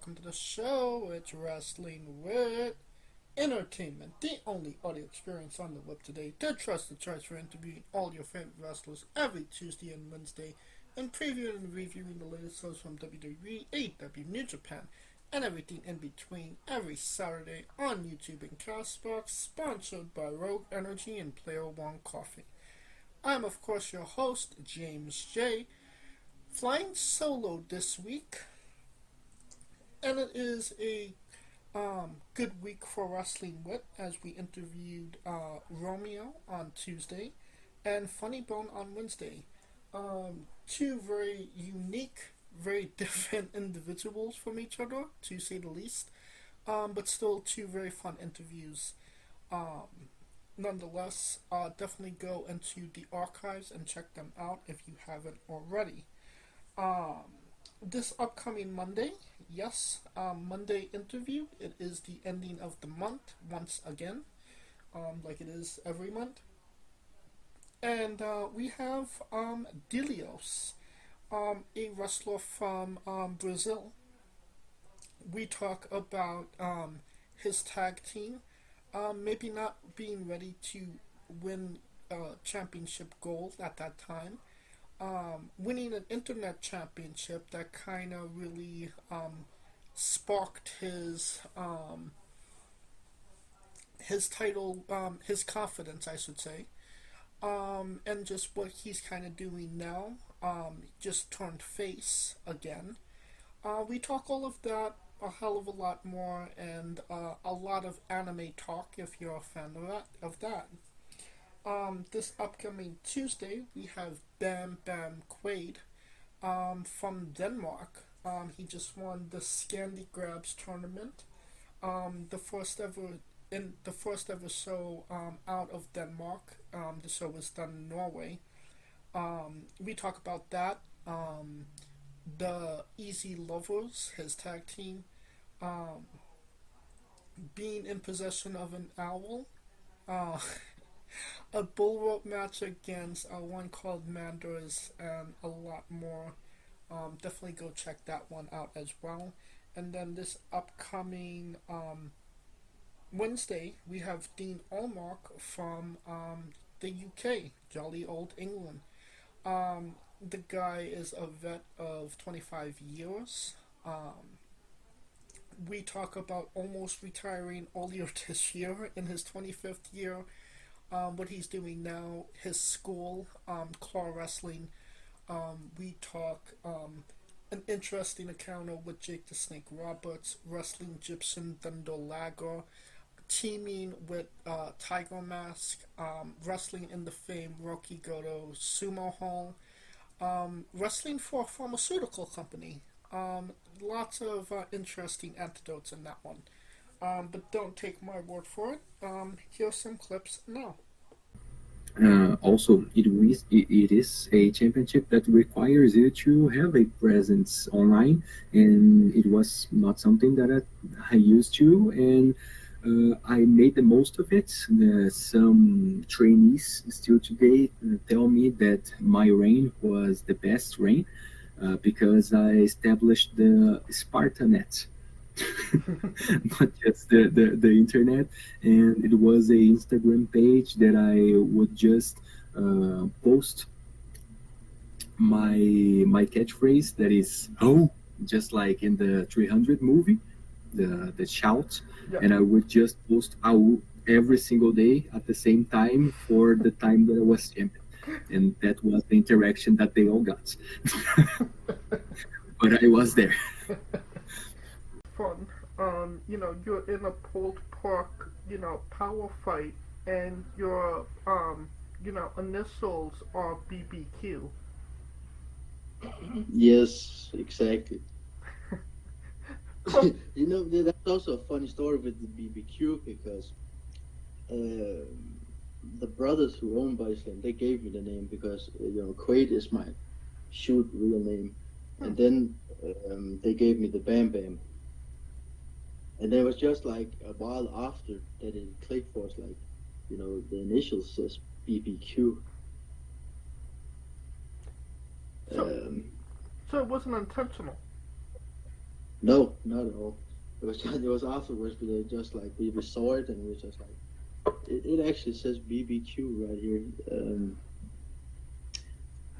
welcome to the show. It's Wrestling with Entertainment, the only audio experience on the web today. To trust the choice for interviewing all your favorite wrestlers every Tuesday and Wednesday, and previewing and reviewing the latest shows from WWE, AEW, New Japan, and everything in between every Saturday on YouTube and Castbox, sponsored by Rogue Energy and Player One Coffee. I'm, of course, your host, James J., flying solo this week, and it is a good week for Wrestling Wit as we interviewed Romeo on Tuesday and Funny Bone on Wednesday. Two very unique, very different individuals from each other, to say the least, but still two very fun interviews. Nonetheless, definitely go into the archives and check them out if you haven't already. This upcoming Monday, yes, Monday interview. It is the ending of the month once again, like it is every month. And we have Delios, a wrestler from Brazil. We talk about his tag team, maybe not being ready to win championship gold at that time. Winning an internet championship that kind of really sparked his title, his confidence, I should say, and just what he's kind of doing now. Just turned face again. We talk all of that, a hell of a lot more, and a lot of anime talk if you're a fan of that. This upcoming Tuesday, we have Bam Bam Quaid from Denmark. He just won the Scandi Grabs tournament, the first ever show out of Denmark. The show was done in Norway. We talk about that. The Easy Lovers, his tag team, being in possession of an owl. A bull rope match against one called Manders, and a lot more. Definitely go check that one out as well. And then this upcoming Wednesday, we have Dean Allmark from the UK, jolly old England. The guy is a vet of 25 years. We talk about almost retiring earlier this year in his 25th year. What he's doing now, his school, Claw Wrestling. We talk an interesting encounter with Jake the Snake Roberts, wrestling Gypsum Thunder Lager, teaming with Tiger Mask, wrestling in the famed Rocky Goto Sumo Hall, wrestling for a pharmaceutical company. Lots of interesting anecdotes in that one. But don't take my word for it. Here's some clips now. Also, it is a championship that requires you to have a presence online, and it was not something that I used to, and I made the most of it. Some trainees still today tell me that my reign was the best reign because I established the Spartanet. Not just the internet, and it was a Instagram page that I would just post my catchphrase, that is "oh," just like in the 300 movie, the shout. Yeah. And I would just post "oh" every single day at the same time for the time that I was champion, and that was the interaction that they all got. But I was there. Fun. You're in a pulled pork, power fight, and your, initials are BBQ. Yes, exactly. So, That's also a funny story with the BBQ because the brothers who own Biceland, they gave me the name because Quaid is my shoot real name, and then they gave me the Bam Bam, and it was just like a while after that it clicked for us, like the initials says BBQ. so, so it wasn't intentional. No, not at all. It was afterwards, but they just like we saw it and we were just like it actually says BBQ right here.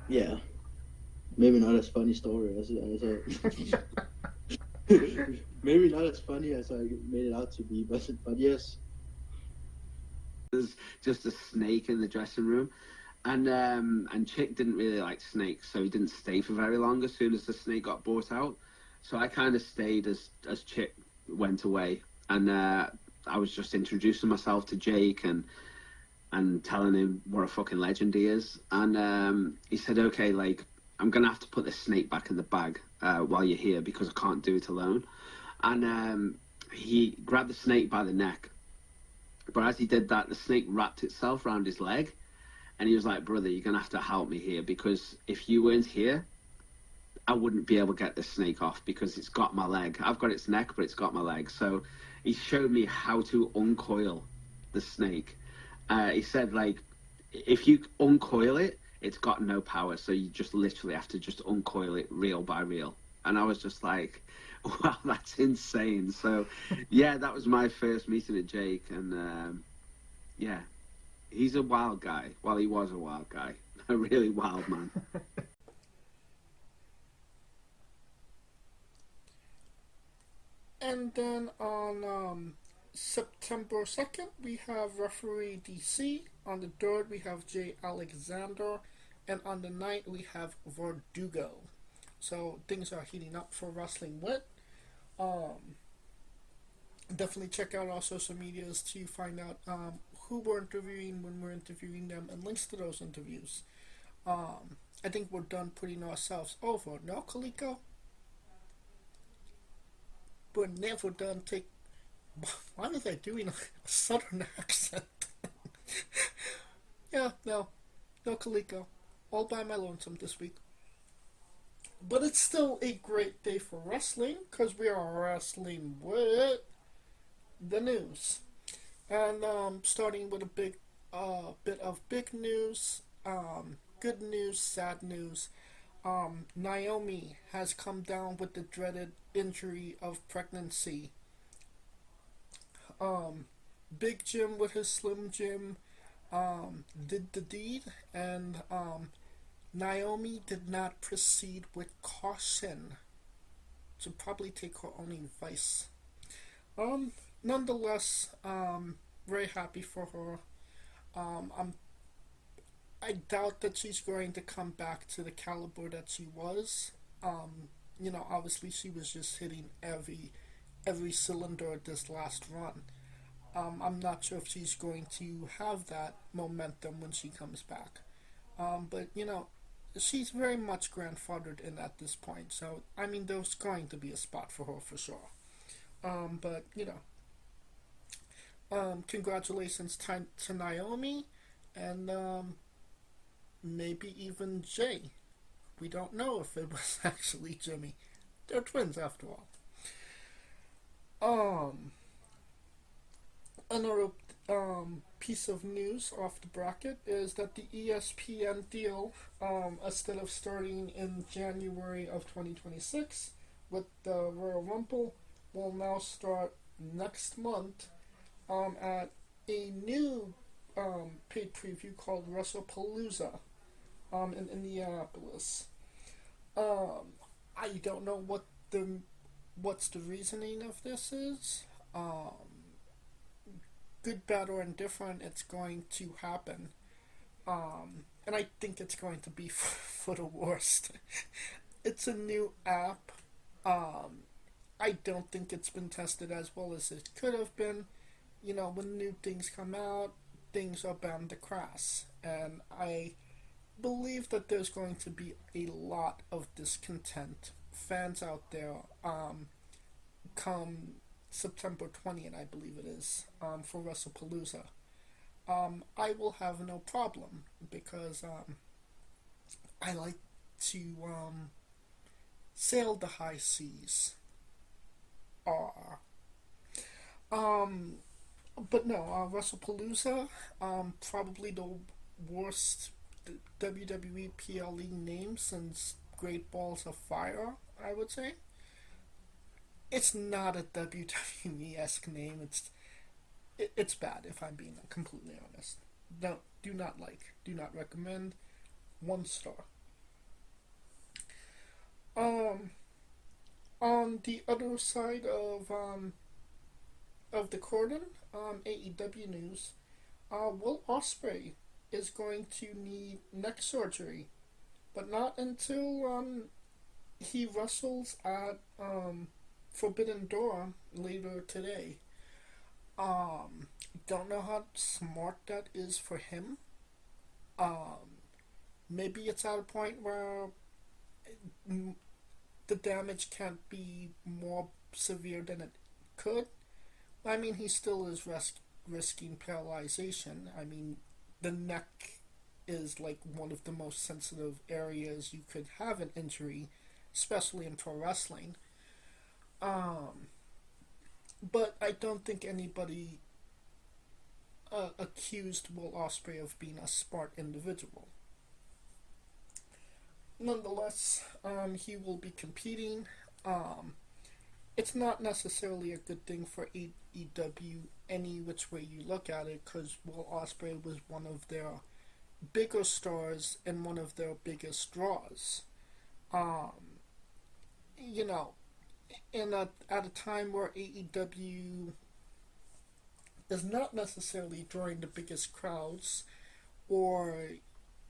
Yeah, maybe not as funny story as maybe not as funny as I made it out to be, but yes. There's just a snake in the dressing room, and Chick didn't really like snakes, so he didn't stay for very long. As soon as the snake got brought out, so I kind of stayed as Chick went away, and I was just introducing myself to Jake and telling him what a fucking legend he is, and he said, okay, like I'm gonna have to put this snake back in the bag while you're here because I can't do it alone, and he grabbed the snake by the neck. But as he did that, the snake wrapped itself around his leg, and he was like, brother, you're going to have to help me here, because if you weren't here, I wouldn't be able to get this snake off, because it's got my leg. I've got its neck, but it's got my leg. So he showed me how to uncoil the snake. He said, like, if you uncoil it, it's got no power, so you just literally have to just uncoil it reel by reel. And I was just like, wow, that's insane. So, yeah, that was my first meeting of Jake, and yeah, he's a wild guy. Well, he was a wild guy, a really wild man. And then on September 2nd, we have referee DC. On the 3rd, we have Jay Alexander. And on the 9th, we have Verdugo. So things are heating up for Wrestling With. Definitely check out our social medias to find out who we're interviewing, when we're interviewing them, and links to those interviews. I think we're done putting ourselves over. No, Kaliko? We're never done Why was I doing a southern accent? Yeah, no Kaliko. All by my lonesome this week. But it's still a great day for wrestling, because we are wrestling with the news. And starting with a bit of big news, good news, sad news. Naomi has come down with the dreaded injury of pregnancy. Big Jim with his Slim Jim did the deed, and Naomi did not proceed with caution to probably take her own advice. Nonetheless, very happy for her. I doubt that she's going to come back to the caliber that she was. Obviously she was just hitting every cylinder at this last run. I'm not sure if she's going to have that momentum when she comes back. But she's very much grandfathered in at this point. So there's going to be a spot for her for sure. But congratulations to Naomi, and maybe even Jay. We don't know if it was actually Jimmy. They're twins after all. Another piece of news off the bracket is that the ESPN deal, instead of starting in January of 2026 with the Royal Rumble, will now start next month at a new paid preview called WrestlePalooza in Indianapolis. I don't know what's the reasoning of this is. Good, bad, or indifferent, it's going to happen. And I think it's going to be for the worst. It's a new app. I don't think it's been tested as well as it could have been. When new things come out, things are bound to crash. And I believe that there's going to be a lot of discontent. Fans out there, come September 20th, I believe it is, for WrestlePalooza. I will have no problem, because I like to sail the high seas. But no, WrestlePalooza, probably the worst WWE PLE name since Great Balls of Fire, I would say. it's not a WWE-esque name. It's bad, if I'm being completely honest. Do not recommend. 1 star. Um, on the other side of the cordon, AEW news. Will Ospreay is going to need neck surgery, but not until he wrestles at Forbidden Door later today. Don't know how smart that is for him. Um, Maybe it's at a point where the damage can't be more severe than it could. I mean, he still is risking paralyzation. I mean, the neck is like one of the most sensitive areas you could have an injury, especially in pro wrestling. Um, but I don't think anybody accused Will Ospreay of being a smart individual. Nonetheless, he will be competing. Um, it's not necessarily a good thing for AEW any which way you look at it, because Will Ospreay was one of their bigger stars and one of their biggest draws. Um, you know, at a time where AEW is not necessarily drawing the biggest crowds or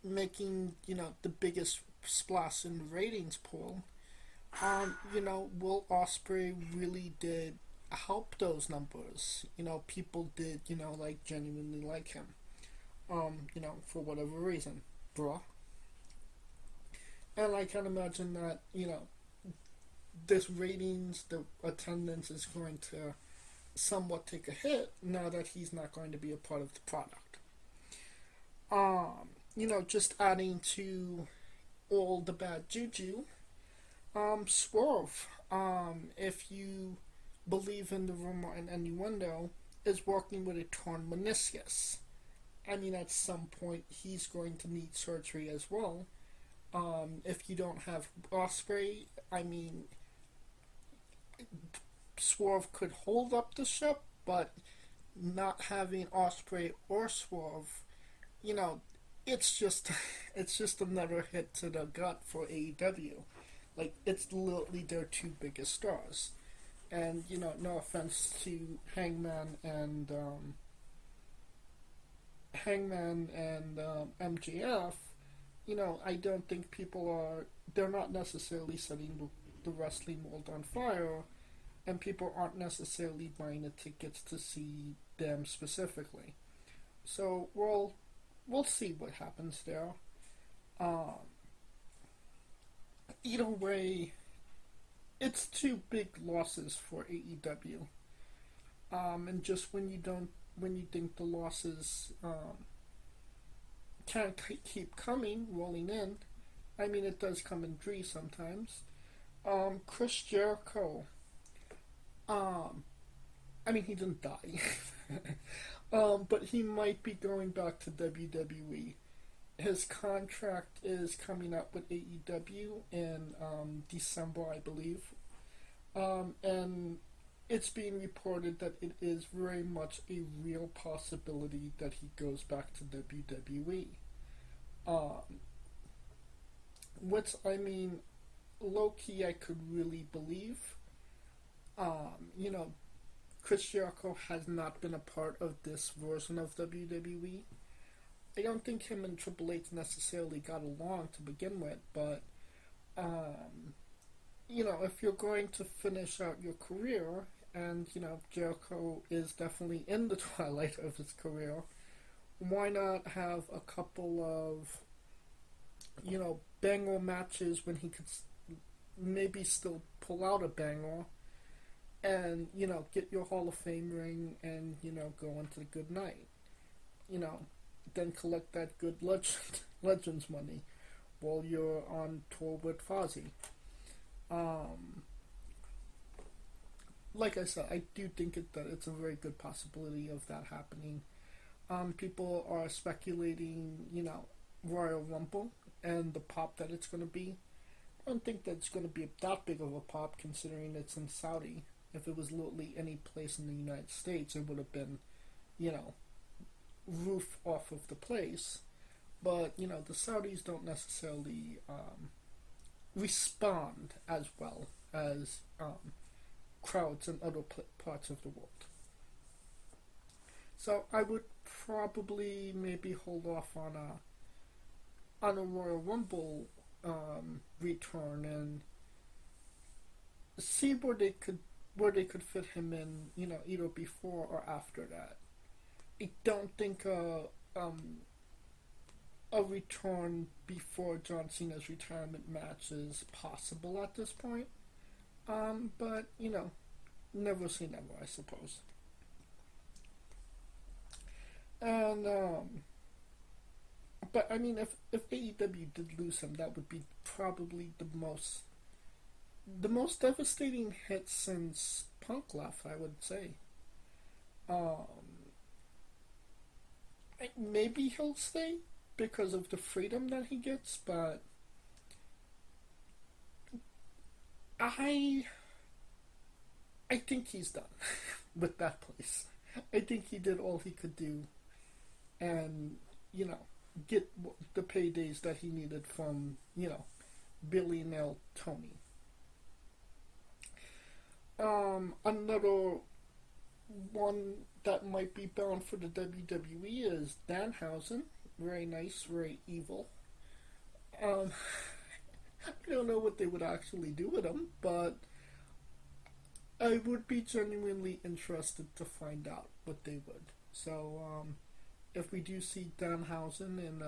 making the biggest splash in the ratings pool, Will Ospreay really did help those numbers. People did like genuinely like him. For whatever reason, bruh. And I can imagine that this ratings, the attendance is going to somewhat take a hit now that he's not going to be a part of the product. Just adding to all the bad juju, Swerve, if you believe in the rumor and innuendo, is working with a torn meniscus. I mean, at some point, he's going to need surgery as well. If you don't have Ospreay, I mean, Swerve could hold up the ship, but not having Ospreay or Swerve, it's just it's just another hit to the gut for AEW. Like, it's literally their two biggest stars, and no offense to Hangman and MJF. I don't think they're not necessarily setting the wrestling world on fire, and people aren't necessarily buying the tickets to see them specifically. So we'll see what happens there. Um, Either way, it's two big losses for AEW. And just when you think the losses can't keep coming, rolling in. I mean, it does come in threes sometimes. Chris Jericho. Um, I mean, he didn't die. But he might be going back to WWE. His contract is coming up with AEW in December, I believe. And it's being reported that it is very much a real possibility that he goes back to WWE. Um, which, I mean, low key, I could really believe. You know, Chris Jericho has not been a part of this version of WWE. I don't think him and Triple H necessarily got along to begin with, but, if you're going to finish out your career, and, Jericho is definitely in the twilight of his career, why not have a couple of, banger matches when he could maybe still pull out a banger and, get your Hall of Fame ring and, go into the good night. Then collect that good Legends money while you're on tour with Fozzy. Like I said, I do think that it's a very good possibility of that happening. People are speculating, Royal Rumble and the pop that it's going to be. don't think that's going to be that big of a pop considering it's in Saudi. If it was literally any place in the United States, it would have been, you know, roof off of the place. But, you know, the Saudis don't necessarily respond as well as crowds in other parts of the world. So I would probably maybe hold off on a Royal Rumble return and see where they could fit him in, you know, either before or after that. I don't think a return before John Cena's retirement match is possible at this point. But, you know, never say never, I suppose. And, but I mean, if AEW did lose him, that would be probably the most devastating hit since Punk left, I would say. Maybe he'll stay because of the freedom that he gets, but I think he's done with that place. I think he did all he could do and, you know, get the paydays that he needed from, you know, billionaire Tony. Another one that might be bound for the WWE is Danhausen. Very nice, very evil. I don't know what they would actually do with him, but I would be genuinely interested to find out what they would. So, if we do see Danhausen in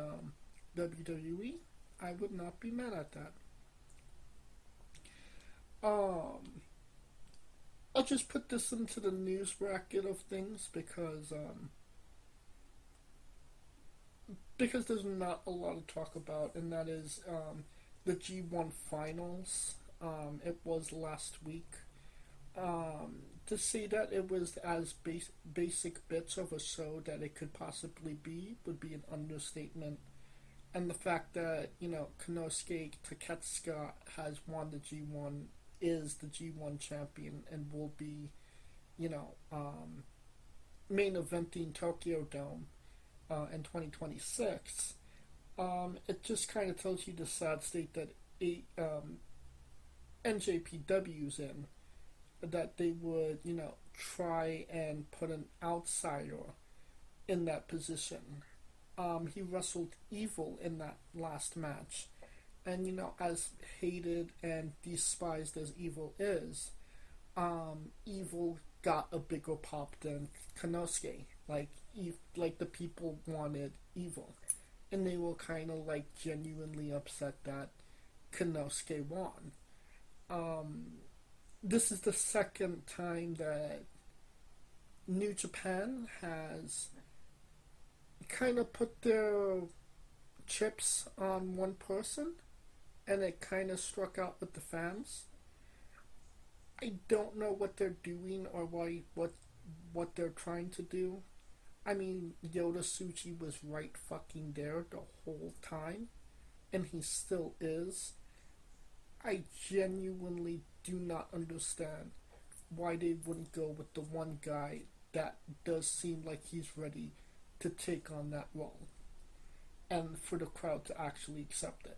WWE, I would not be mad at that. I'll just put this into the news bracket of things because there's not a lot to talk about, and that is the G1 finals. It was last week. To say that it was as basic bits of a show that it could possibly be would be an understatement. And the fact that, you know, Konosuke Takeshita has won the G1, is the G1 champion, and will be, you know, main eventing Tokyo Dome in 2026. It just kind of tells you the sad state that NJPW's in, that they would, you know, try and put an outsider in that position. He wrestled Evil in that last match. And, you know, as hated and despised as Evil is, Evil got a bigger pop than Konosuke. Like the people wanted Evil. And they were kind of, like, genuinely upset that Konosuke won. This is the second time that New Japan has kind of put their chips on one person, and it kind of struck out with the fans. I don't know what they're doing or what they're trying to do. I mean, Yoda Tsuchi was right fucking there the whole time, and he still is. I genuinely do not understand why they wouldn't go with the one guy that does seem like he's ready to take on that role, and for the crowd to actually accept it.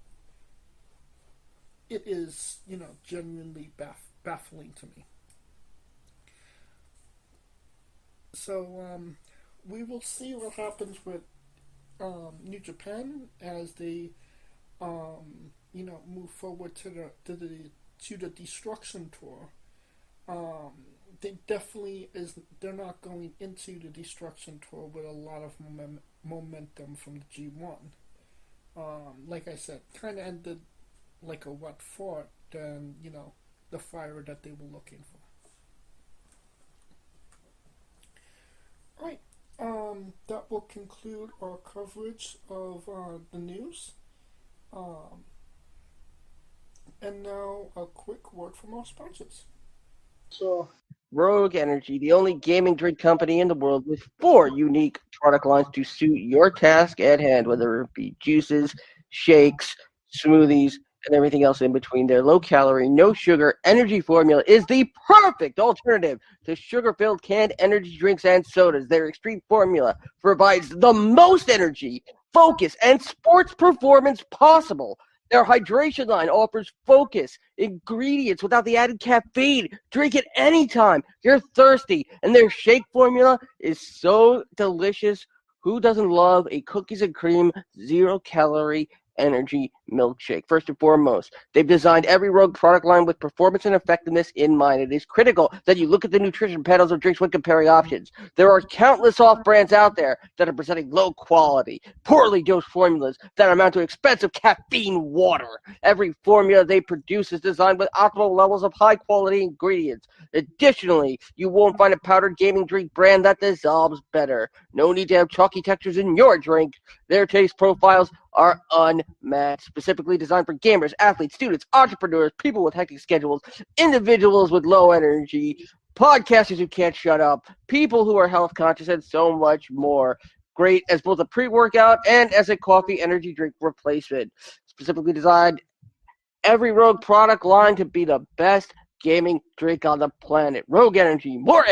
It is, you know, genuinely baffling to me. So, we will see what happens with New Japan as they, you know, move forward to the Destruction Tour. They're not going into the Destruction Tour with a lot of momentum from the G1. Like I said, kind of ended like a wet fart than, you know, the fire that they were looking for. Alright, that will conclude our coverage of the news. And now a quick word from our sponsors. So, Rogue Energy, the only gaming drink company in the world with 4 unique product lines to suit your task at hand, whether it be juices, shakes, smoothies, and everything else in between. Their low-calorie, no-sugar energy formula is the perfect alternative to sugar-filled canned energy drinks and sodas. Their extreme formula provides the most energy, focus, and sports performance possible. Their hydration line offers focus, ingredients without the added caffeine. Drink it anytime you're thirsty. And their shake formula is so delicious. Who doesn't love a cookies and cream, zero-calorie energy milkshake? First and foremost, they've designed every Rogue product line with performance and effectiveness in mind. It is critical that you look at the nutrition panels of drinks when comparing options. There are countless off brands out there that are presenting low quality, poorly dosed formulas that amount to expensive caffeine water. Every formula they produce is designed with optimal levels of high quality ingredients. Additionally, you won't find a powdered gaming drink brand that dissolves better. No need to have chalky textures in your drink. Their taste profiles are unmatched, specifically designed for gamers, athletes, students, entrepreneurs, people with hectic schedules, individuals with low energy, podcasters who can't shut up, people who are health conscious, and so much more. Great as both a pre-workout and as a coffee energy drink replacement. Specifically designed every Rogue product line to be the best gaming drink on the planet. Rogue Energy, more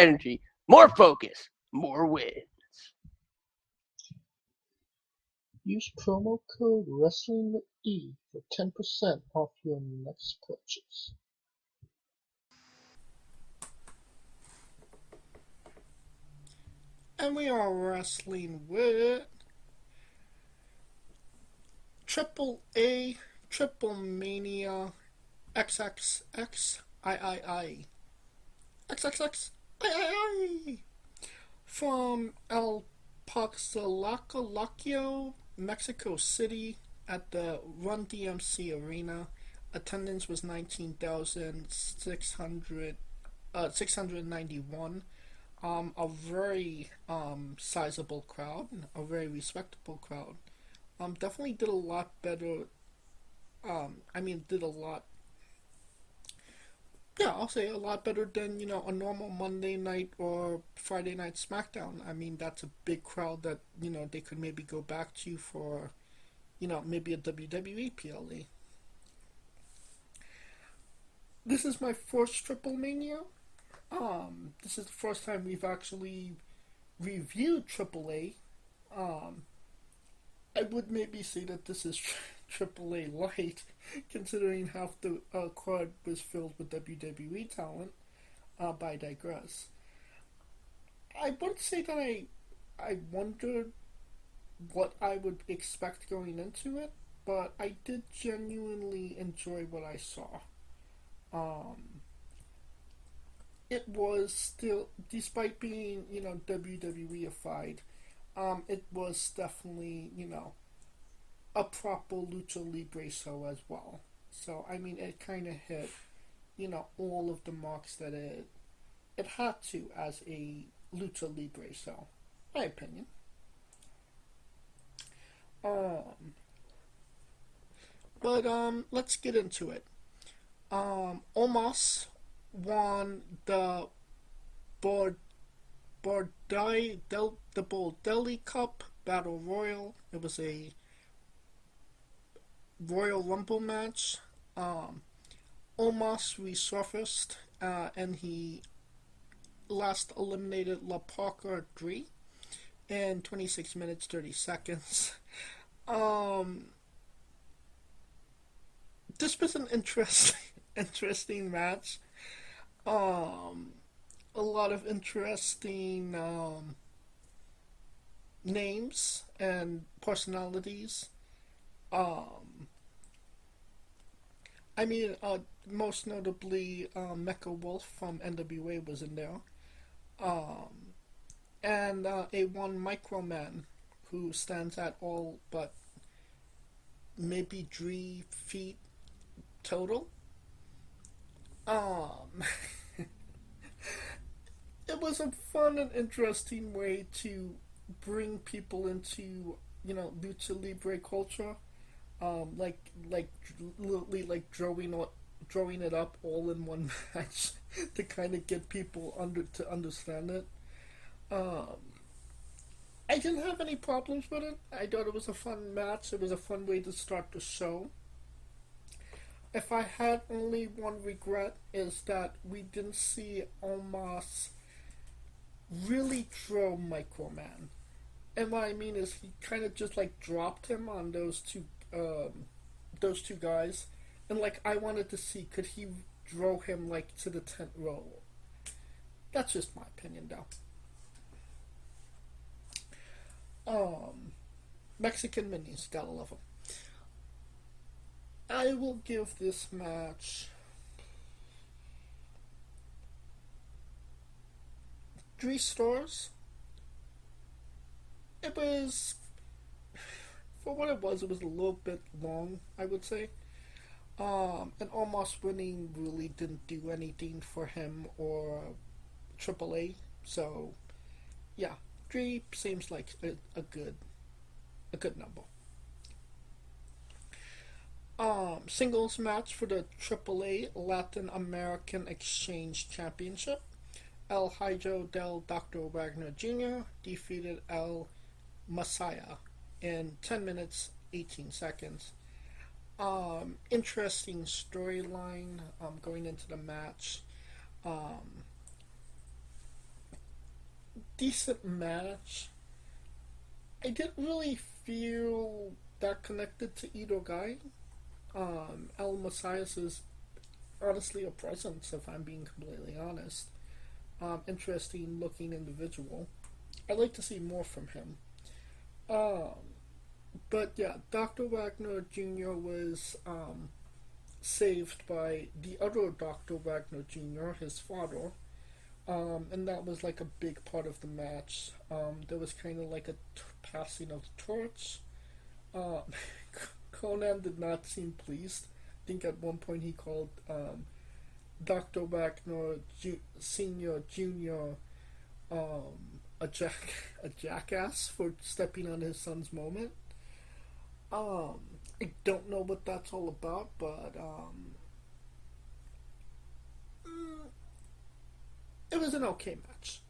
focus, more wins. Use promo code WrestlingWithE for 10% off your next purchase. And we are wrestling with AAA Triplemania XXXIII. XXXIII from El Paxalacalacio, Mexico City at the Run DMC Arena. Attendance was 19,691. A very sizable crowd, a very respectable crowd. Definitely did a lot better. Did a lot. Yeah, I'll say a lot better than a normal Monday night or Friday night SmackDown. I mean, that's a big crowd that they could maybe go back to for maybe a WWE PLE. This is my first Triplemania. This is the first time we've actually reviewed AAA. I would maybe say that this is AAA light, considering half the crowd was filled with WWE talent. But I digress. I would say that I wondered what I would expect going into it, but I did genuinely enjoy what I saw. It was still, despite being WWE-ified, it was definitely a proper lucha libre show as well. So I mean, it kind of hit all of the marks that it had to as a lucha libre show, my opinion. But let's get into it. Omos won the Bordelli Cup Battle Royal. It was a Royal Rumble match. Omos resurfaced and he last eliminated La Parker Dre in 26 minutes 30 seconds. This was an interesting match. A lot of interesting names and personalities. Most notably, Mecha Wolf from NWA was in there. And a one Microman who stands at all but maybe 3 feet total. It was a fun and interesting way to bring people into lucha libre culture. Literally like drawing it up all in one match to kind of get people to understand it. I didn't have any problems with it. I thought it was a fun match. It was a fun way to start the show. If I had only one regret, is that we didn't see Omos really throw Microman. And what I mean is he kind of just like dropped him on those two guys, and like I wanted to see could he throw him like to the 10th row. That's just my opinion, though. Mexican minis, gotta love them. I will give this match 3 stars. It was, for what it was a little bit long, I would say. And almost winning really didn't do anything for him or AAA. So, yeah, 3 seems like a good number. Singles match for the AAA Latin American Exchange Championship. El Hijo del Dr. Wagner Jr. defeated El Messiah in 10 minutes 18 seconds. Interesting storyline going into the match. Decent match. I didn't really feel that connected to either guy. El Messias is honestly a presence, if I'm being completely honest. Interesting looking individual. I'd like to see more from him. But yeah, Dr. Wagner Jr. was saved by the other Dr. Wagner Jr., his father. And that was like a big part of the match. There was kind of like a passing of the torch. Conan did not seem pleased. I think at one point he called Dr. Wagner Senior Junior a jackass for stepping on his son's moment. I don't know what that's all about, but it was an okay match.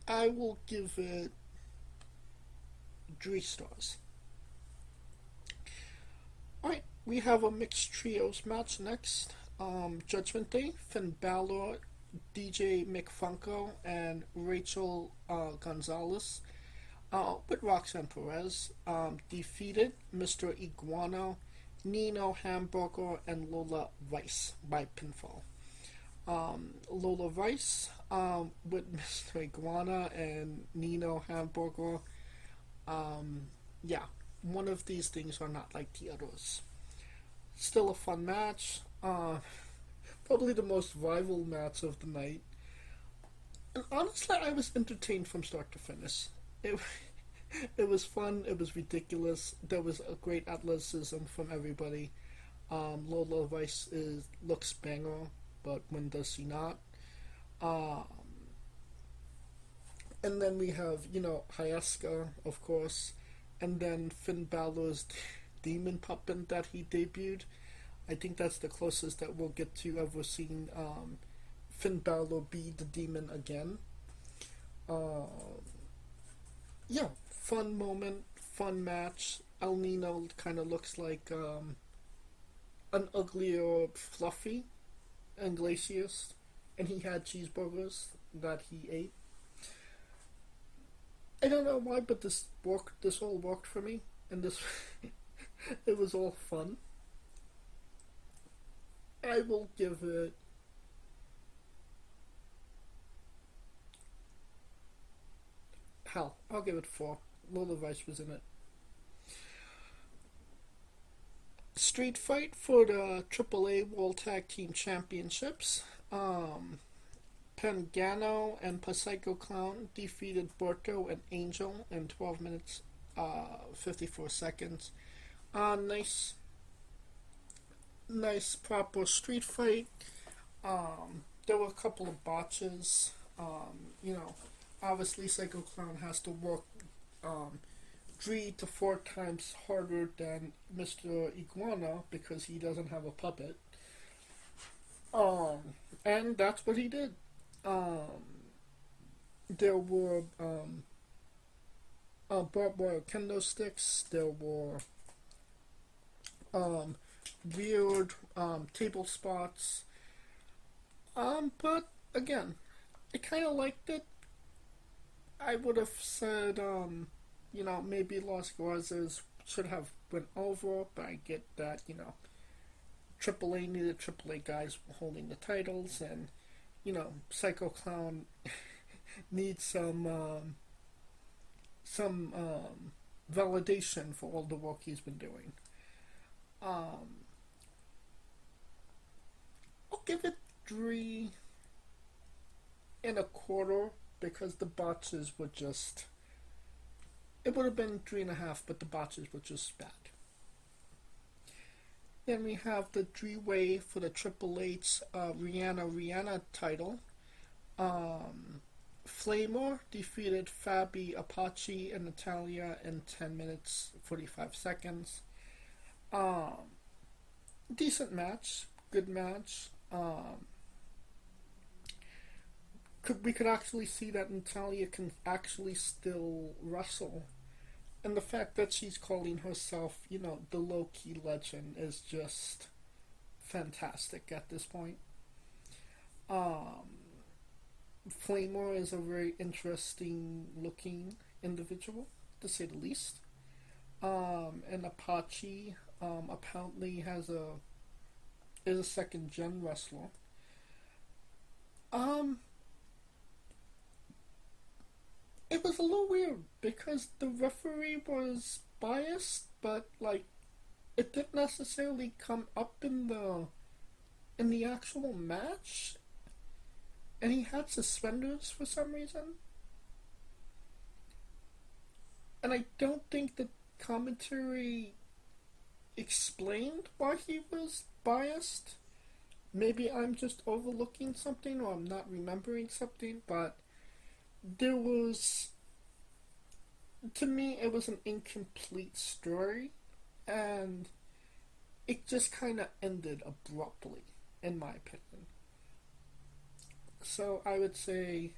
I will give it 3 stars. Alright, we have a mixed trios match next. Judgment Day, Finn Balor, DJ McFunko, and Rachel Gonzalez with Roxanne Perez defeated Mr. Iguana, Nino Hamburger, and Lola Rice by pinfall. Lola Rice with Mr. Iguana and Nino Hamburger. Yeah, one of these things are not like the others. Still a fun match. Probably the most rival match of the night. And honestly, I was entertained from start to finish. It was fun. It was ridiculous. There was a great athleticism from everybody. Lola Rice looks banger, but when does she not? And then we have, Hayaska, of course, and then Finn Balor's demon puppet that he debuted. I think that's the closest that we'll get to ever seeing Finn Balor be the demon again. Yeah, fun moment, fun match. El Nino kind of looks like an uglier Fluffy Iglesias, and he had cheeseburgers that he ate. I don't know why, but this all worked for me, and this it was all fun. I will give it I'll give it 4. Lola Rice was in it. Street fight for the AAA World Tag Team Championships. Pangano and Psycho Clown defeated Berto and Angel in 12 minutes 54 seconds. Nice proper street fight. There were a couple of botches. Obviously Psycho Clown has to work 3 to 4 times harder than Mr. Iguana because he doesn't have a puppet. And that's what he did. There were barbed wire kendo sticks. There were weird table spots. But again, I kind of liked it. I would have said, maybe Los Garzas should have went over, but I get that, AAA needed AAA guys holding the titles, and, Psycho Clown needs some validation for all the work he's been doing. I'll give it 3.25 because the botches were just. It would have been 3.5, but the botches were just bad. Then we have the three-way for the Triple H Rihanna title. Flamer defeated Fabi, Apache, and Natalia in 10 minutes 45 seconds. Decent match, good match. We could actually see that Natalia can actually still wrestle. And the fact that she's calling herself, the low-key legend is just fantastic at this point. Flamer is a very interesting looking individual, to say the least. And Apache apparently is a second gen wrestler. It was a little weird because the referee was biased, but it didn't necessarily come up in the actual match, and he had suspenders for some reason, and I don't think the commentary explained why he was biased. Maybe I'm just overlooking something or I'm not remembering something, but there was, to me, it was an incomplete story, and it just kind of ended abruptly, in my opinion. So I would say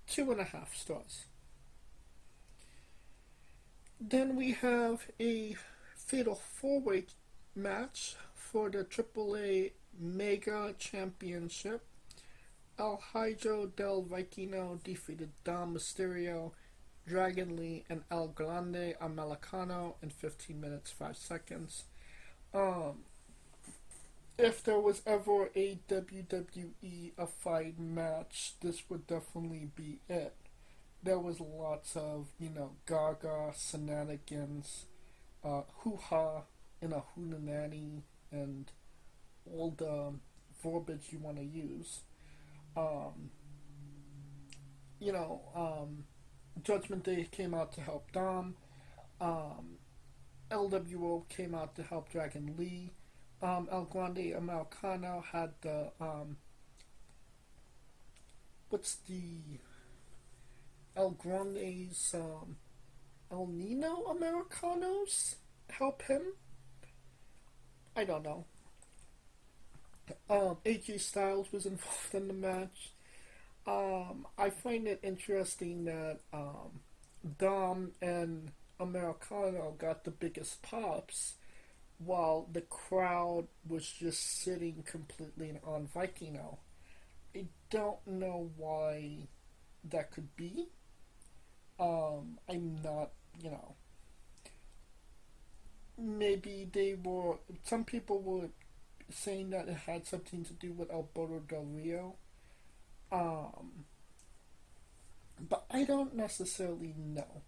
2.5 stars. Then we have a fatal 4-way match for the AAA Mega Championship. El Hijo del Vikingo defeated Dom Mysterio, Dragon Lee, and El Grande Americano in 15 minutes 5 seconds. If there was ever a WWE fight match, this would definitely be it. There was lots of, gaga shenanigans, hoo-ha, and a hoo-nanny, and all the verbiage you want to use. Judgment Day came out to help Dom. LWO came out to help Dragon Lee. El Grande Americano had the, El Grande's, El Nino Americanos help him? I don't know. AJ Styles was involved in the match. I find it interesting that Dom and Americano got the biggest pops while the crowd was just sitting completely on Vikingo. I don't know why that could be. I'm not, maybe some people were saying that it had something to do with Alberto Del Rio. But I don't necessarily know.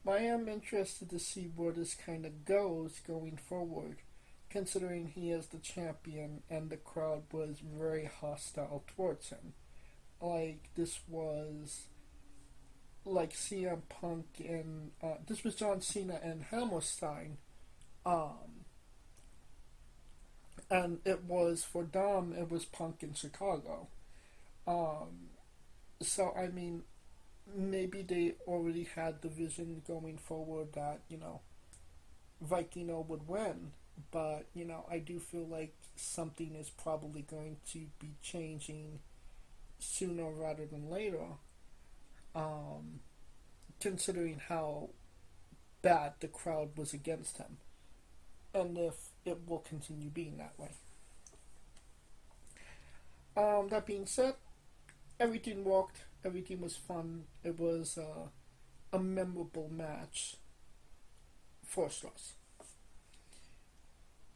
But I am interested to see where this kind of goes going forward, considering he is the champion and the crowd was very hostile towards him. This was like CM Punk and this was John Cena and Hammerstein, and it was for Dom, it was Punk in Chicago. So I mean, maybe they already had the vision going forward that Vikingo would win, but I do feel like something is probably going to be changing sooner rather than later. Considering how bad the crowd was against him, and if it will continue being that way. That being said, everything worked. Everything was fun. It was a memorable match. 4 stars.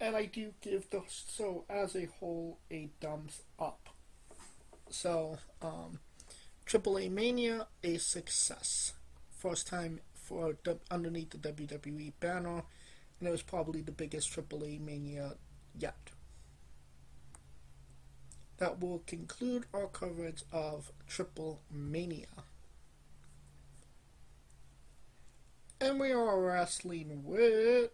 And I do give the show as a whole a thumbs up. So, AAA Mania, a success. First time for underneath the WWE banner, and it was probably the biggest AAA Mania yet. That will conclude our coverage of Triple Mania. And we are wrestling with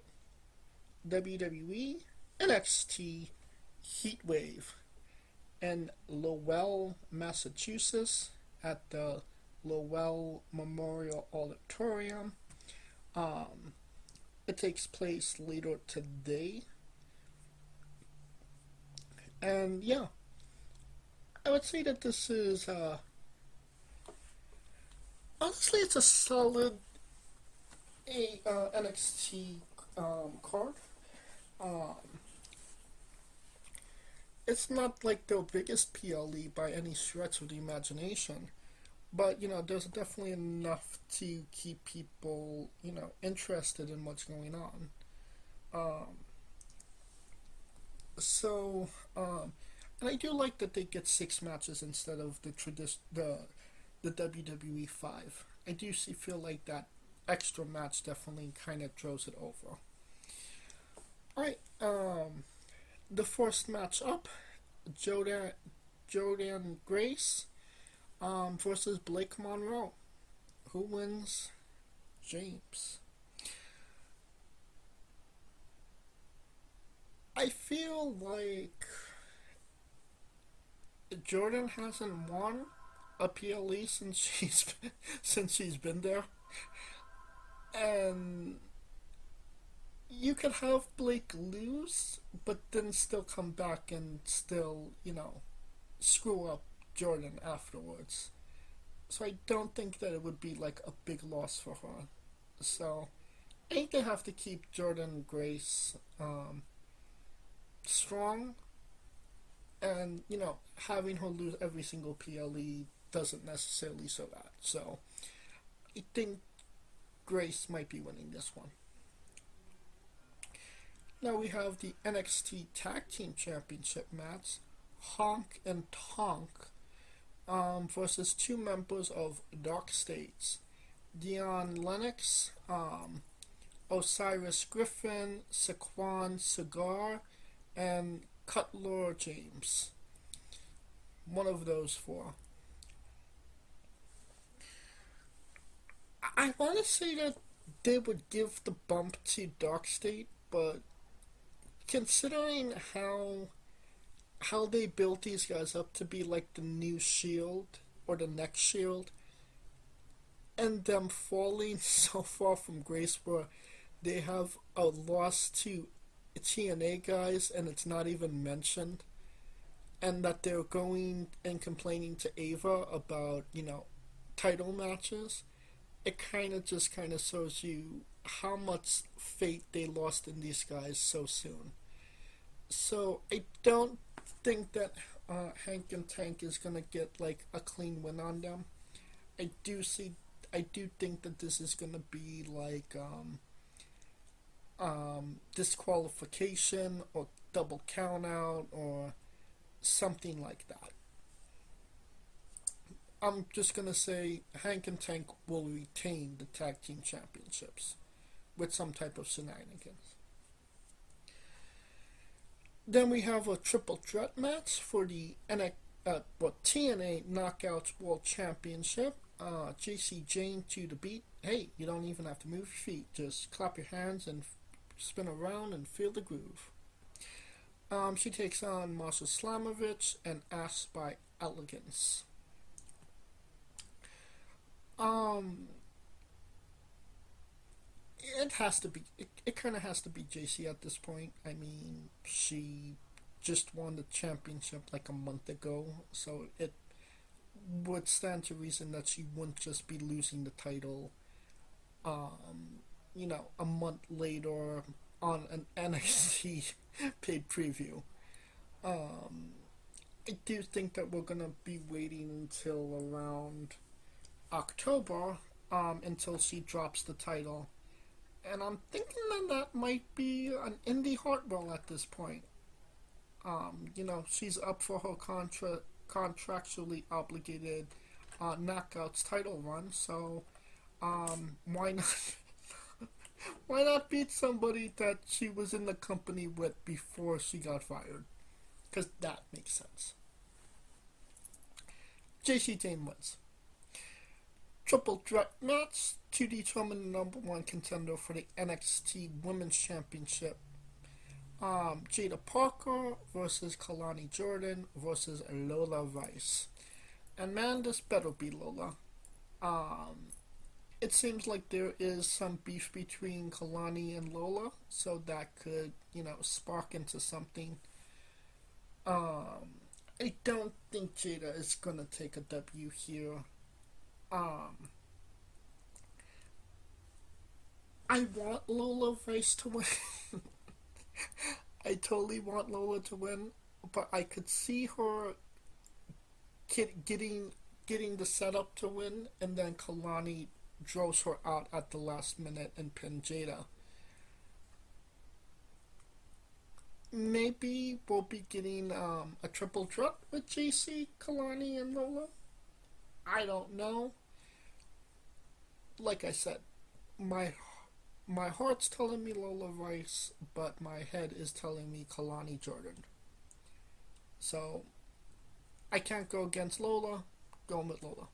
WWE NXT Heatwave in Lowell, Massachusetts at the Lowell Memorial Auditorium. It takes place later today. And yeah, I would say that this is, honestly, it's a solid NXT card. It's not like the biggest PLE by any stretch of the imagination, but there's definitely enough to keep people interested in what's going on. And I do like that they get 6 matches instead of the WWE 5. I do feel like that extra match definitely kind of throws it over. Alright, the first match up, Jordan Grace versus Blake Monroe. Who wins? James. I feel like Jordan hasn't won a PLE since she's been there, and you could have Blake lose, but then still come back and still screw up Jordan afterwards. So I don't think that it would be like a big loss for her. So I think they have to keep Jordan Grace strong, and having her lose every single PLE doesn't necessarily show that. So I think Grace might be winning this one. Now we have the NXT Tag Team Championship match, Honk and Tonk versus 2 members of Dark States, Dion Lennox, Osiris Griffin, Saquon Cigar, and Cutler James. One of those 4. I want to say that they would give the bump to Dark State, but considering how they built these guys up to be like the new Shield or the next Shield, and them falling so far from grace where they have a loss to TNA guys and it's not even mentioned, and that they're going and complaining to Ava about title matches, it kind of shows you how much faith they lost in these guys so soon. So I don't think that Hank and Tank is gonna get like a clean win on them. I do think that this is gonna be like disqualification or double count out or something like that. I'm just gonna say Hank and Tank will retain the tag team championships with some type of shenanigans. Then we have a triple threat match for the TNA Knockouts World Championship. JC Jane to the beat. Hey, you don't even have to move your feet. Just clap your hands and spin around and feel the groove. She takes on Marsha Slamovich and Asked by Elegance. It has to be. It kind of has to be JC at this point. I mean, she just won the championship like a month ago, so it would stand to reason that she wouldn't just be losing the title a month later on an NXT paid preview. I do think that we're gonna be waiting until around October, until she drops the title, and I'm thinking that might be an indie Hartwell at this point. She's up for her contractually obligated Knockouts title run, so why not? Why not beat somebody that she was in the company with before she got fired? Because that makes sense. JC Jane wins. Triple threat match to determine the number one contender for the NXT Women's Championship. Jada Parker versus Kalani Jordan versus Lola Rice. And man, this better be Lola. It seems like there is some beef between Kalani and Lola, so that could, spark into something. I don't think Jada is gonna take a W here. I want Lola Rice to win. I totally want Lola to win, but I could see her getting the setup to win, and then Kalani draws her out at the last minute and pin Jada. Maybe we'll be getting a triple threat with JC, Kalani, and Lola. I don't know. Like I said, my heart's telling me Lola Rice, but my head is telling me Kalani Jordan. So I can't go against Lola. Going with Lola.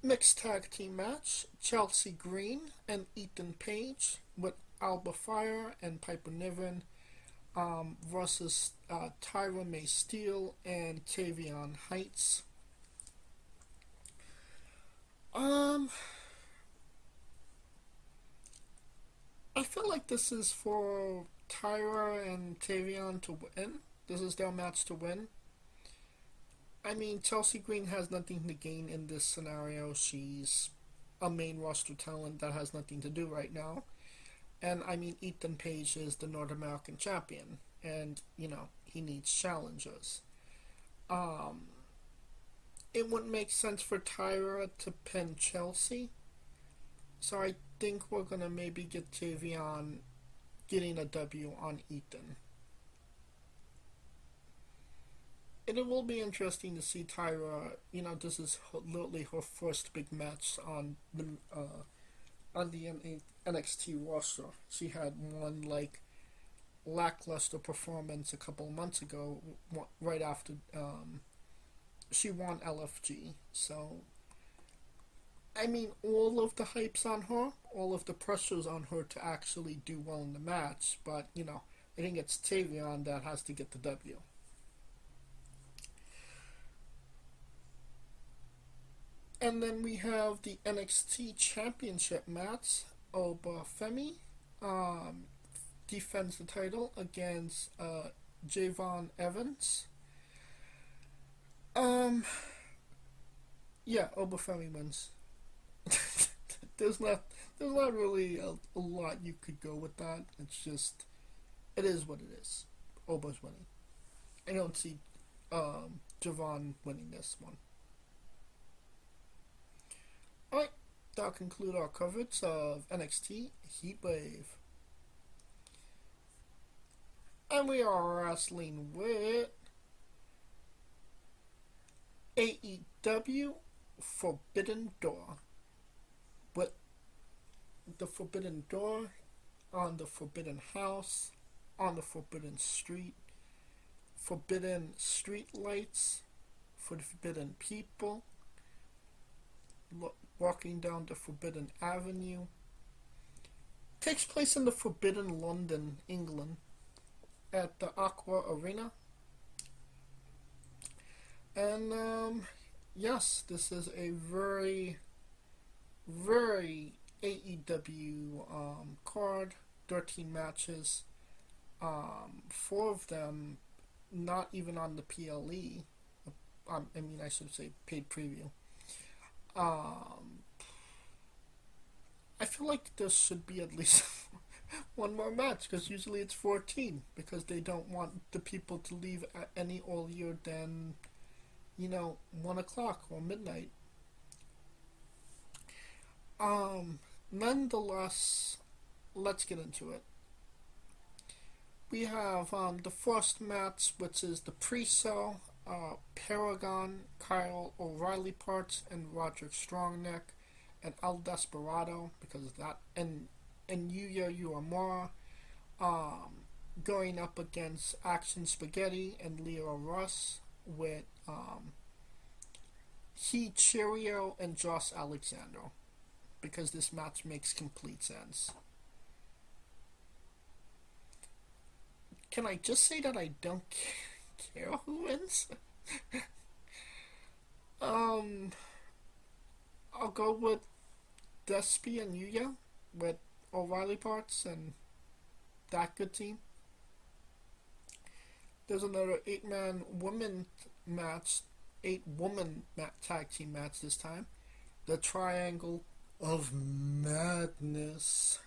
Mixed tag team match: Chelsea Green and Ethan Page with Alba Fire and Piper Niven versus Tyra May Steele and Tavion Heights. I feel like this is for Tyra and Tavion to win. This is their match to win. I mean, Chelsea Green has nothing to gain in this scenario. She's a main roster talent that has nothing to do right now. And I mean, Ethan Page is the North American champion, and he needs challengers. It wouldn't make sense for Tyra to pin Chelsea, so I think we're gonna maybe get Tavion getting a W on Ethan. And it will be interesting to see Tyra. This is literally her first big match on the NXT roster. She had one lackluster performance a couple of months ago, right after she won LFG. So, I mean, all of the hype's on her, all of the pressure's on her to actually do well in the match. But I think it's Tavion that has to get the W. And then we have the NXT Championship match. Oba Femi defends the title against Javon Evans. Oba Femi wins. there's not really a lot you could go with that. It's just, it is what it is. Oba's winning. I don't see Javon winning this one. Alright, that'll conclude our coverage of NXT Heatwave. And we are wrestling with AEW Forbidden Door. With the Forbidden Door on the Forbidden House, on the Forbidden Street, Forbidden Street Lights, Forbidden People, walking down the Forbidden Avenue. Takes place in the Forbidden London, England, at the Aqua Arena. And yes, this is a very, very AEW card. 13 matches. 4 of them not even on the PLE. I should say paid preview. feel like this should be at least one more match, because usually it's 14, because they don't want the people to leave at any earlier than, 1 o'clock or midnight. Nonetheless, let's get into it. We have the first match, which is the pre-show. Paragon, Kyle O'Reilly Parts, and Roderick Strongneck, and El Desperado, because of that, and Yuya Uemura, going up against Action Spaghetti and Leo Russ with Heath Cheerio and Josh Alexander, because this match makes complete sense. Can I just say that I don't care who wins? I'll go with Despy and Yuya with O'Reilly Parts and that good team. There's another 8-man woman match, 8-woman tag team match this time. The Triangle of Madness.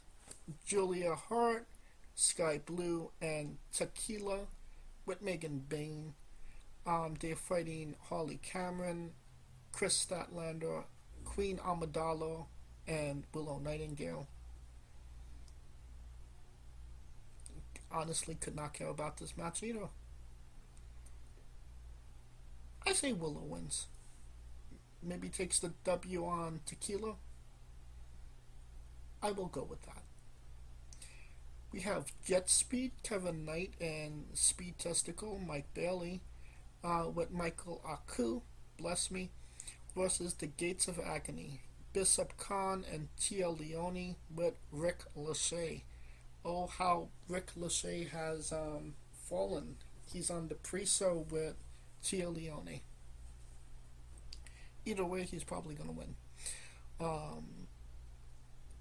Julia Hart, Sky Blue, and Tequila with Megan Bain. They're fighting Holly Cameron, Chris Statlander, Queen Amidala, and Willow Nightingale. Honestly, could not care about this match either. I say Willow wins. Maybe takes the W on Tequila. I will go with that. We have Jet Speed, Kevin Knight, and Speed Testicle, Mike Bailey, with Michael Aku, bless me, versus the Gates of Agony, Bishop Khan and Tia Leone with Rick Lachey. Oh, how Rick Lachey has fallen. He's on the pre-show with Tia Leone. Either way, he's probably going to win.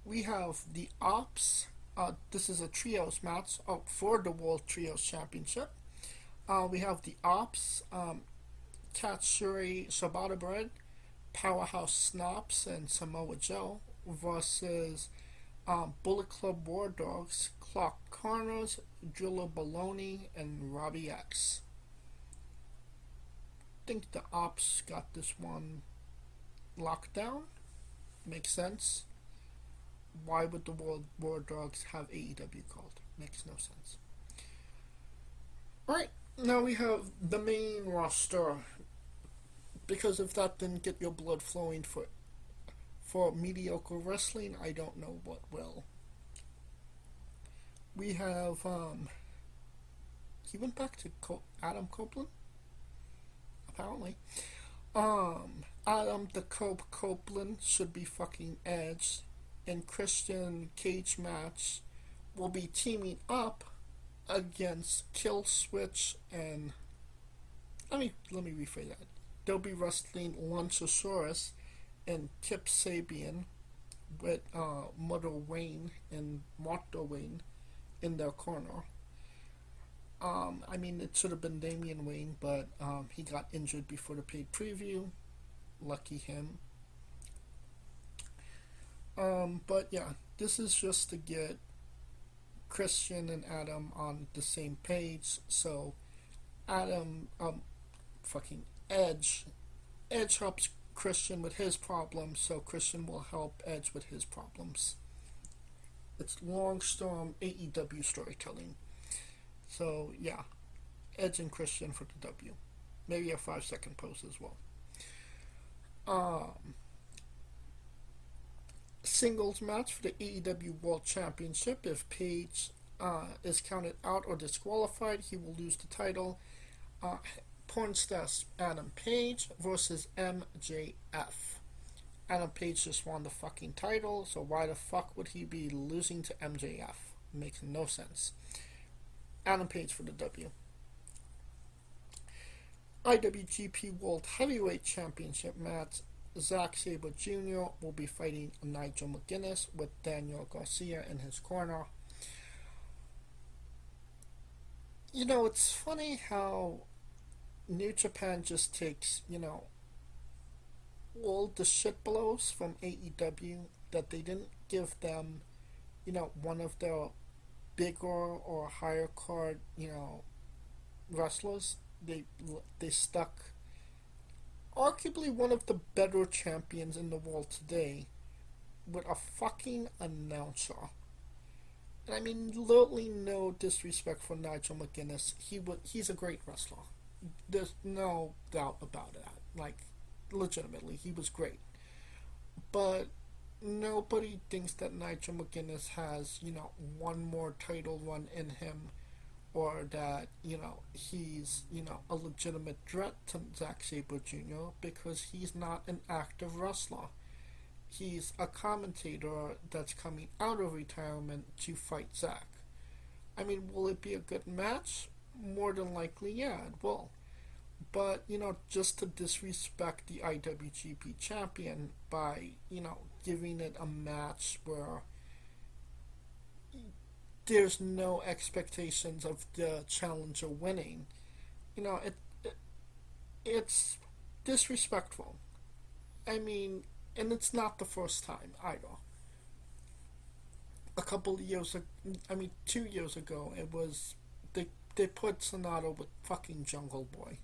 We have the Ops. This is a trios match for the World Trios Championship. We have the Ops, Katsuri Shibata Bread, Powerhouse Snops, and Samoa Joe versus Bullet Club War Dogs, Clark Connors, Drilla Baloney, and Robbie X. I think the Ops got this one locked down. Makes sense. Why would the World War Dogs have AEW called? Makes no sense. Alright, now we have the main roster. Because if that didn't get your blood flowing for mediocre wrestling, I don't know what will. We have, he went back to Adam Copeland? Apparently. Adam the Copeland should be fucking Edge. And Christian Cage match will be teaming up against Kill Switch and let me rephrase that. They'll be wrestling Lunchasaurus and Kip Sabian with Mother Wayne and Martha Wayne in their corner. I mean, it should have been Damian Wayne, but he got injured before the paid preview. Lucky him. But yeah, this is just to get Christian and Adam on the same page. So Adam, fucking Edge helps Christian with his problems, so Christian will help Edge with his problems. It's long-storm AEW storytelling. So yeah, Edge and Christian for the W. Maybe a 5-second post as well. Singles match for the AEW World Championship. If Page is counted out or disqualified, he will lose the title. Pornstar Adam Page versus MJF. Adam Page just won the fucking title, so why the fuck would he be losing to MJF? Makes no sense. Adam Page for the W. IWGP World Heavyweight Championship match. Zack Sabre Jr. will be fighting Nigel McGuinness with Daniel Garcia in his corner. You know, it's funny how New Japan just takes, all the shit blows from AEW that they didn't give them, one of their bigger or higher card, wrestlers. They stuck arguably one of the better champions in the world today with a fucking announcer. And I mean, literally no disrespect for Nigel McGuinness. He's a great wrestler. There's no doubt about that. Like, legitimately, he was great. But nobody thinks that Nigel McGuinness has, one more title run in him, or that, he's, a legitimate threat to Zack Sabre Jr. because he's not an active wrestler. He's a commentator that's coming out of retirement to fight Zack. I mean, will it be a good match? More than likely, yeah, it will. But, just to disrespect the IWGP champion by, giving it a match where there's no expectations of the challenger winning, it's disrespectful. I mean, and it's not the first time either. A couple of years, 2 years ago, it was, they put Sonata with fucking Jungle Boy.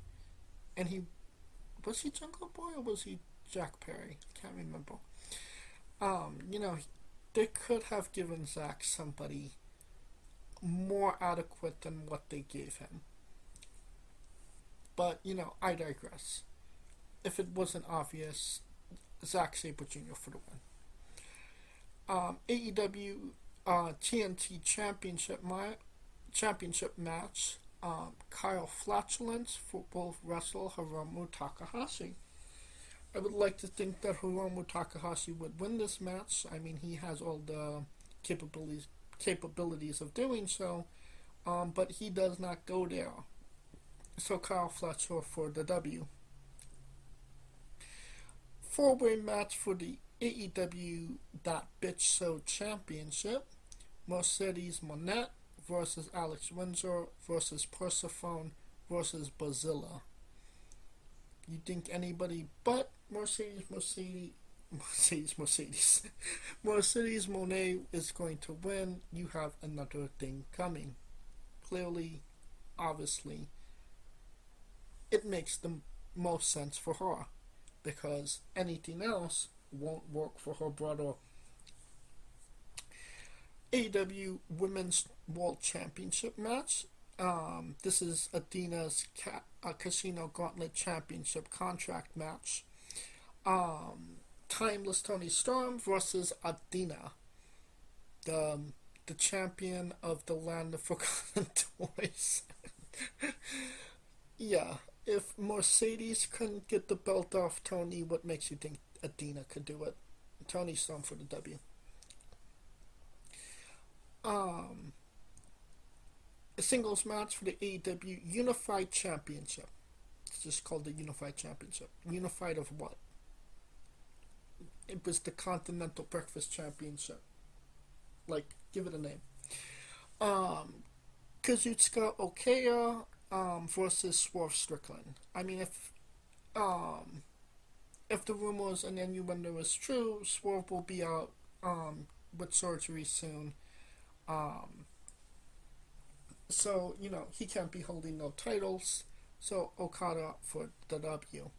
And was he Jungle Boy or was he Jack Perry? I can't remember. They could have given Zack somebody more adequate than what they gave him. But, I digress. If it wasn't obvious, Zack Sabre Jr. for the win. AEW TNT Championship match. Kyle Flatulence will wrestle Hiromu Takahashi. I would like to think that Hiromu Takahashi would win this match. I mean, he has all the capabilities of doing so, but he does not go there. So Kyle Fletcher for the W. Four-way match for the AEW That Bitch Show Championship. Mercedes Monet versus Alex Windsor versus Persephone versus Bazilla. You think anybody but Mercedes Monet is going to win? You have another thing coming. Clearly, obviously, it makes the most sense for her, because anything else won't work for her brother. AEW Women's World Championship match. This is Athena's Casino Gauntlet Championship contract match. Timeless Toni Storm versus Athena, the champion of the Land of Forgotten Toys. Yeah, if Mercedes couldn't get the belt off Toni, what makes you think Athena could do it? Toni Storm for the W. A singles match for the AEW Unified Championship. It's just called the Unified Championship. Unified of what? It was the Continental Breakfast Championship. Like, give it a name. Kazuchika Okaya versus Swerve Strickland. I mean, if the rumors and innuendo is true, Swerve will be out with surgery soon. So, he can't be holding no titles. So, Okada for the W.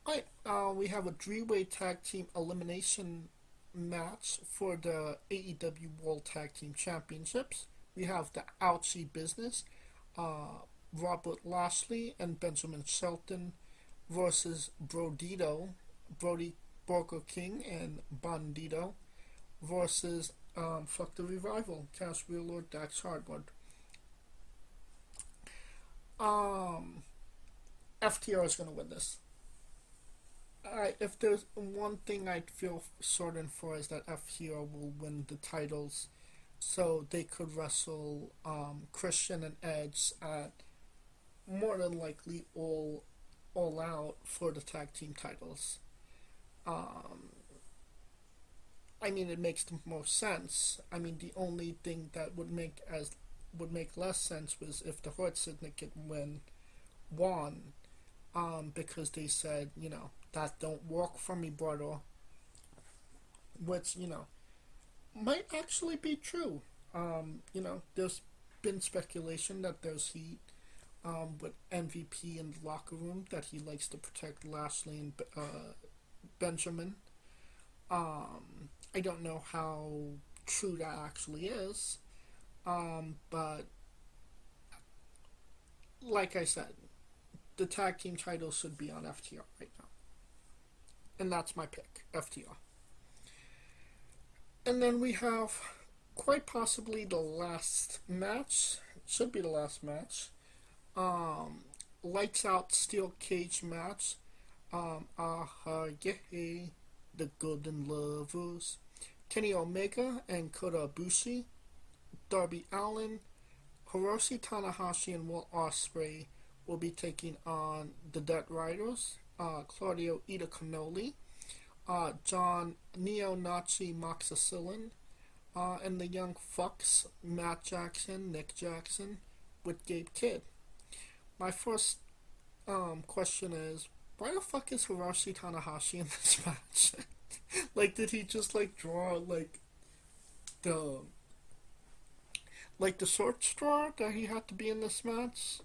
Alright, we have a three-way tag team elimination match for the AEW World Tag Team Championships. We have the Ouchie Business, Robert Lashley and Benjamin Shelton versus Brody Burger King and Bandito versus Fuck the Revival, Cash Wheeler, Dax Hardwood. FTR is going to win this. If there's one thing I'd feel certain for is that FTR will win the titles, so they could wrestle Christian and Edge at more than likely all out for the tag team titles. I mean, it makes the most sense. I mean, the only thing that would make less sense was if the Hurt Syndicate won, because they said, that don't work for me, brother. which, might actually be true. There's been speculation that there's heat with MVP in the locker room, that he likes to protect Lashley and Benjamin. I don't know how true that actually is, but like I said, the tag team title should be on FTR right now. And that's my pick, FTR. And then we have quite possibly the last match. Should be the last match. Lights out steel cage match. The Golden Lovers. Kenny Omega and Kota Ibushi. Darby Allin, Hiroshi Tanahashi, and Will Ospreay will be taking on the Dead Riders. Claudio Ida Canoli, John Neo-Nazi Moxicillin, and the Young Fucks, Matt Jackson, Nick Jackson, with Gabe Kidd. My first question is, why the fuck is Hiroshi Tanahashi in this match? Like, did he just draw the short straw that he had to be in this match?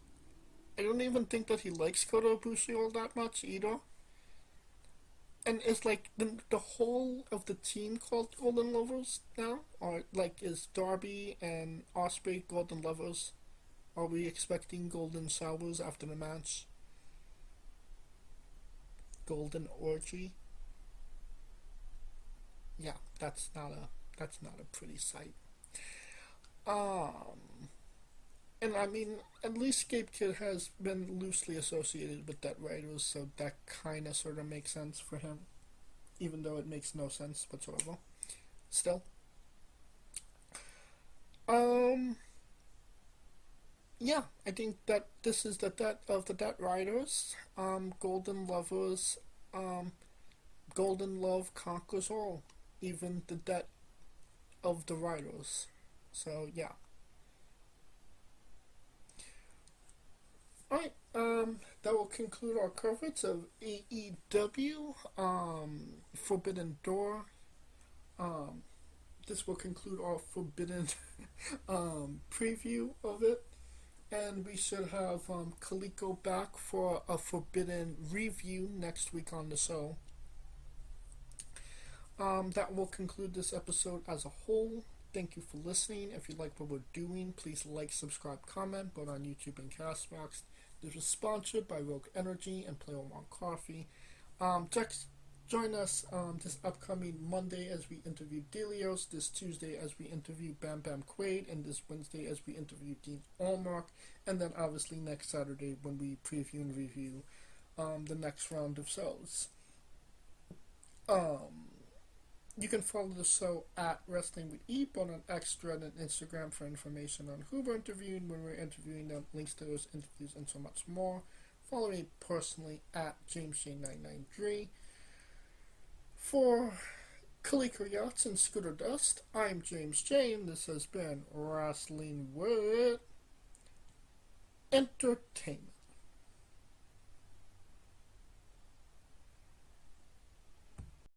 I don't even think that he likes Kota Ibushi all that much either. And is the whole of the team called Golden Lovers now? Or is Darby and Ospreay Golden Lovers? Are we expecting golden showers after the match? Golden orgy? Yeah, that's not a pretty sight. And I mean, at least Gabe Kidd has been loosely associated with Dead Riders, so that kind of sort of makes sense for him, even though it makes no sense whatsoever. Still. Yeah, I think that this is the death of the Dead Riders. Golden Lovers, Golden Love conquers all, even the death of the Riders. So, yeah. Alright, that will conclude our coverage of AEW, Forbidden Door. This will conclude our Forbidden preview of it. And we should have Kaliko back for a Forbidden review next week on the show. That will conclude this episode as a whole. Thank you for listening. If you like what we're doing, please like, subscribe, comment, both on YouTube and Castbox. This was sponsored by Rogue Energy and Play One Coffee. Join us this upcoming Monday as we interview Delios, this Tuesday as we interview Bam Bam Quaid, and this Wednesday as we interview Dean Allmark, and then obviously next Saturday when we preview and review the next round of shows. You can follow the show at Wrestling with E, both on X, Thread, and Instagram for information on who we're interviewing, when we're interviewing them, links to those interviews, and so much more. Follow me personally at JamesJ993. For Kaliko Yachts and Scooter Dust, I'm James J, and this has been Wrestling with Entertainment.